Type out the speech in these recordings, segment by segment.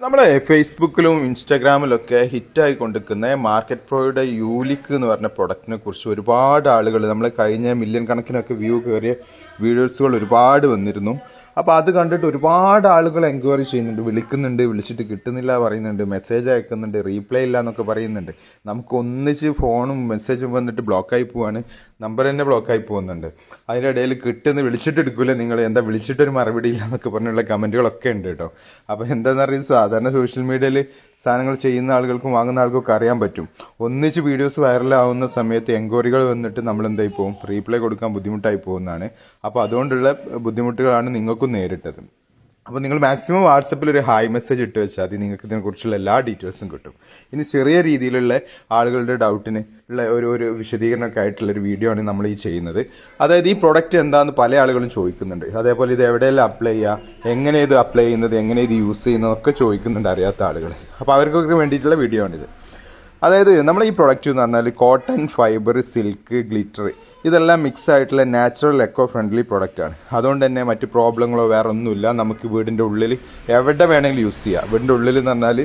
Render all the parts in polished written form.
നമ്മളെ ഫേസ്ബുക്കിലും ഇൻസ്റ്റാഗ്രാമിലൊക്കെ ഹിറ്റായി കൊണ്ടിരിക്കുന്ന മാർക്കറ്റ് പ്രോയുടെ യൂലിക്ക് എന്ന് പറഞ്ഞ പ്രൊഡക്റ്റിനെ കുറിച്ച് ഒരുപാട് ആളുകൾ നമ്മൾ കഴിഞ്ഞ മില്യൺ കണക്കിനൊക്കെ വ്യൂ കയറിയ വീഡിയോസുകൾ ഒരുപാട് വന്നിരുന്നു. അപ്പോൾ അത് കണ്ടിട്ട് ഒരുപാട് ആളുകൾ എൻക്വയറി ചെയ്യുന്നുണ്ട്, വിളിക്കുന്നുണ്ട്, വിളിച്ചിട്ട് കിട്ടുന്നില്ല പറയുന്നുണ്ട്, മെസ്സേജ് അയക്കുന്നുണ്ട്, റീപ്ലൈ ഇല്ല എന്നൊക്കെ പറയുന്നുണ്ട്. നമുക്ക് ഒന്നിച്ച് ഫോണും മെസ്സേജും വന്നിട്ട് ബ്ലോക്കായി പോവാണ്, നമ്പർ തന്നെ ബ്ലോക്കായി പോകുന്നുണ്ട്. അതിൻ്റെ ഇടയിൽ കിട്ടുന്ന വിളിച്ചിട്ട് എടുക്കില്ല, നിങ്ങൾ എന്താ വിളിച്ചിട്ടൊരു മറുപടി ഇല്ല എന്നൊക്കെ പറഞ്ഞുള്ള കമൻറ്റുകളൊക്കെ ഉണ്ട് കേട്ടോ. അപ്പോൾ എന്താണെന്ന് അറിയുന്നത്, സാധാരണ സോഷ്യൽ മീഡിയയിൽ സാധനങ്ങൾ ചെയ്യുന്ന ആളുകൾക്കും വാങ്ങുന്ന ആൾക്കൊക്കെ അറിയാൻ പറ്റും. ഒന്നിച്ച് വീഡിയോസ് വൈറലാവുന്ന സമയത്ത് എൻക്വയറികൾ വന്നിട്ട് നമ്മൾ എന്തായി പോകും, റീപ്ലൈ കൊടുക്കാൻ ബുദ്ധിമുട്ടായി പോകുന്നതാണ്. അപ്പോൾ അതുകൊണ്ടുള്ള ബുദ്ധിമുട്ടുകളാണ് നിങ്ങൾക്കും നേരിട്ടത്. അപ്പോൾ നിങ്ങൾ മാക്സിമം വാട്സപ്പിൽ ഒരു ഹായ് മെസ്സേജ് ഇട്ട് വെച്ചാൽ മതി, നിങ്ങൾക്ക് ഇതിനെക്കുറിച്ചുള്ള എല്ലാ ഡീറ്റെയിൽസും കിട്ടും. ഇനി ചെറിയ രീതിയിലുള്ള ആളുകളുടെ ഡൗട്ടിന് ഉള്ള ഒരു വിശദീകരണമൊക്കെ ആയിട്ടുള്ളൊരു വീഡിയോ ആണ് നമ്മൾ ഈ ചെയ്യുന്നത്. അതായത് ഈ പ്രൊഡക്റ്റ് എന്താണെന്ന് പല ആളുകളും ചോദിക്കുന്നുണ്ട്. അതേപോലെ ഇത് എവിടെയെല്ലാം അപ്ലൈ ചെയ്യുക, എങ്ങനെ ഇത് അപ്ലൈ ചെയ്യുന്നത്, എങ്ങനെ ഇത് യൂസ് ചെയ്യുന്നതൊക്കെ ചോദിക്കുന്നുണ്ട് അറിയാത്ത ആളുകൾ. അപ്പോൾ അവർക്കൊക്കെ വേണ്ടിയിട്ടുള്ള വീഡിയോ ആണിത്. അതായത് നമ്മൾ ഈ പ്രൊഡക്റ്റ് എന്ന് പറഞ്ഞാൽ കോട്ടൺ, ഫൈബർ, സിൽക്ക്, ഗ്ലിറ്റർ ഇതെല്ലാം മിക്സ് ആയിട്ടുള്ള നാച്ചുറൽ എക്കോ ഫ്രണ്ട്ലി പ്രൊഡക്റ്റ് ആണ്. അതുകൊണ്ട് തന്നെ മറ്റ് പ്രോബ്ലങ്ങളോ വേറെ ഒന്നുമില്ല. നമുക്ക് വീടിൻ്റെ ഉള്ളിൽ എവിടെ വേണമെങ്കിലും യൂസ് ചെയ്യാം. വീടിൻ്റെ ഉള്ളിൽ എന്ന് പറഞ്ഞാൽ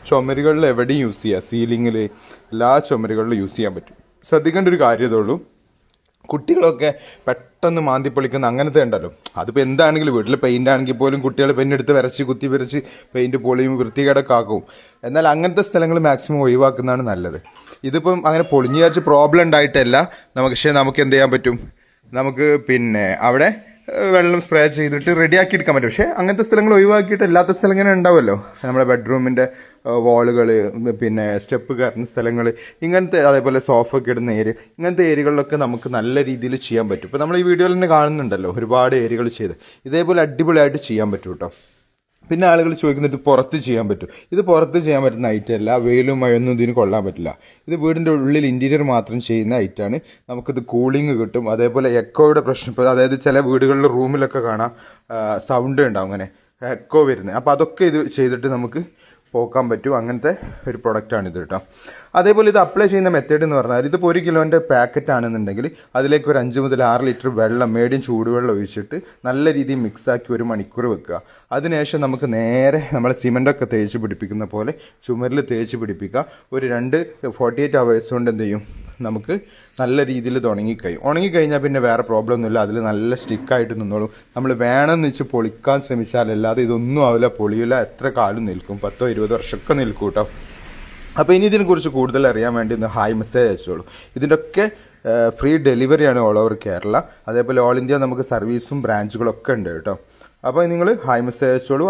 ചുമരുകളിൽ എവിടെയും യൂസ് ചെയ്യാം, സീലിങ്ങിൽ എല്ലാ ചുമരുകളിലും യൂസ് ചെയ്യാൻ പറ്റും. ശ്രദ്ധിക്കേണ്ട ഒരു കാര്യം ഇതേ ഉള്ളൂ, കുട്ടികളൊക്കെ പെട്ടെന്ന് മാന്തി പൊളിക്കുന്ന അങ്ങനത്തെ ഉണ്ടല്ലോ, അതിപ്പോൾ എന്താണെങ്കിലും വീട്ടിൽ പെയിൻ്റ് ആണെങ്കിൽ പോലും കുട്ടികൾ പെയിൻ്റെടുത്ത് വരച്ച് കുത്തി വരച്ച് പെയിൻറ്റ് പൊളിയും വൃത്തികേടൊക്കെ ആക്കും. എന്നാൽ അങ്ങനത്തെ സ്ഥലങ്ങൾ മാക്സിമം ഒഴിവാക്കുന്നതാണ് നല്ലത്. ഇതിപ്പം അങ്ങനെ പൊളിഞ്ഞു വിചാരിച്ച് പ്രോബ്ലം ഉണ്ടായിട്ടല്ല പക്ഷേ നമുക്ക് എന്ത് ചെയ്യാൻ പറ്റും, നമുക്ക് അവിടെ വെള്ളം സ്പ്രേ ചെയ്തിട്ട് റെഡിയാക്കി എടുക്കാൻ പറ്റും. പക്ഷേ അങ്ങനത്തെ സ്ഥലങ്ങൾ ഒഴിവാക്കിയിട്ട് അല്ലാത്ത സ്ഥലം ഇങ്ങനെ ഉണ്ടാവുമല്ലോ, നമ്മുടെ ബെഡ്റൂമിൻ്റെ വാളുകൾ, സ്റ്റെപ്പ് കയറുന്ന സ്ഥലങ്ങൾ, ഇങ്ങനത്തെ അതേപോലെ സോഫ ഒക്കെ ഇടുന്ന ഏരിയ, ഇങ്ങനത്തെ ഏരിയകളിലൊക്കെ നമുക്ക് നല്ല രീതിയിൽ ചെയ്യാൻ പറ്റും. ഇപ്പോൾ നമ്മൾ ഈ വീഡിയോയിൽ തന്നെ കാണുന്നുണ്ടല്ലോ ഒരുപാട് ഏരിയകൾ ചെയ്ത്, ഇതേപോലെ അടിപൊളിയായിട്ട് ചെയ്യാൻ പറ്റും കേട്ടോ. പിന്നെ ആളുകൾ ചോദിക്കുന്നത് പുറത്ത് ചെയ്യാൻ പറ്റും. ഇത് പുറത്ത് ചെയ്യാൻ പറ്റുന്ന ഐറ്റം അല്ല, വെയിലും മഴയൊന്നും ഇതിന് കൊള്ളാൻ പറ്റില്ല. ഇത് വീടിൻ്റെ ഉള്ളിൽ ഇൻറ്റീരിയർ മാത്രം ചെയ്യുന്ന ഐറ്റമാണ്. നമുക്കിത് കൂളിംഗ് കിട്ടും. അതേപോലെ എക്കോയുടെ പ്രശ്നം, ഇപ്പോൾ അതായത് ചില വീടുകളിൽ റൂമിലൊക്കെ കാണാം സൗണ്ട് ഉണ്ടാവും അങ്ങനെ എക്കോ വരുന്നത്. അപ്പോൾ അതൊക്കെ ഇത് ചെയ്തിട്ട് നമുക്ക് പോക്കാൻ പറ്റും. അങ്ങനത്തെ ഒരു പ്രൊഡക്റ്റാണിത് കേട്ടോ. അതേപോലെ ഇത് അപ്ലൈ ചെയ്യുന്ന മെത്തേഡ് എന്ന് പറഞ്ഞാൽ, ഇതിപ്പോൾ 1 കിലോൻ്റെ പാക്കറ്റ് ആണെന്നുണ്ടെങ്കിൽ അതിലേക്ക് ഒരു 5 മുതൽ 6 ലിറ്റർ വെള്ളം, മീഡിയം ചൂടുവെള്ളം ഒഴിച്ചിട്ട് നല്ല രീതിയിൽ മിക്സാക്കി 1 മണിക്കൂർ വെക്കുക. അതിനുശേഷം നമുക്ക് നേരെ നമ്മൾ സിമെൻ്റൊക്കെ തേച്ച് പിടിപ്പിക്കുന്ന പോലെ ചുമരിൽ തേച്ച് പിടിപ്പിക്കുക. ഒരു 48 hours കൊണ്ട് എന്ത് ചെയ്യും, നമുക്ക് നല്ല രീതിയിൽ ഇത് ഉണങ്ങിക്കഴിഞ്ഞാൽ പിന്നെ വേറെ പ്രോബ്ലം ഒന്നുമില്ല, അതിൽ നല്ല സ്റ്റിക്കായിട്ട് നിന്നോളും. നമ്മൾ വേണമെന്ന് വെച്ച് പൊളിക്കാൻ ശ്രമിച്ചാലല്ലാതെ ഇതൊന്നും ആവില്ല, പൊളിയില്ല, എത്ര കാലം നിൽക്കും, 10-20 വർഷമൊക്കെ നിൽക്കും കേട്ടോ. അപ്പോൾ ഇനി ഇതിനെക്കുറിച്ച് കൂടുതൽ അറിയാൻ വേണ്ടി ഒന്ന് ഹായ് മെസ്സേജ് അയച്ചോളൂ. ഇതിൻ്റെയൊക്കെ ഫ്രീ ഡെലിവറിയാണ് ഓൾ ഓവർ കേരള. അതേപോലെ ഓൾ ഇന്ത്യ നമുക്ക് സർവീസും ബ്രാഞ്ചുകളൊക്കെ ഉണ്ട് കേട്ടോ. അപ്പോൾ നിങ്ങൾ ഹായ് മെസ്സേജ് അയച്ചോളൂ.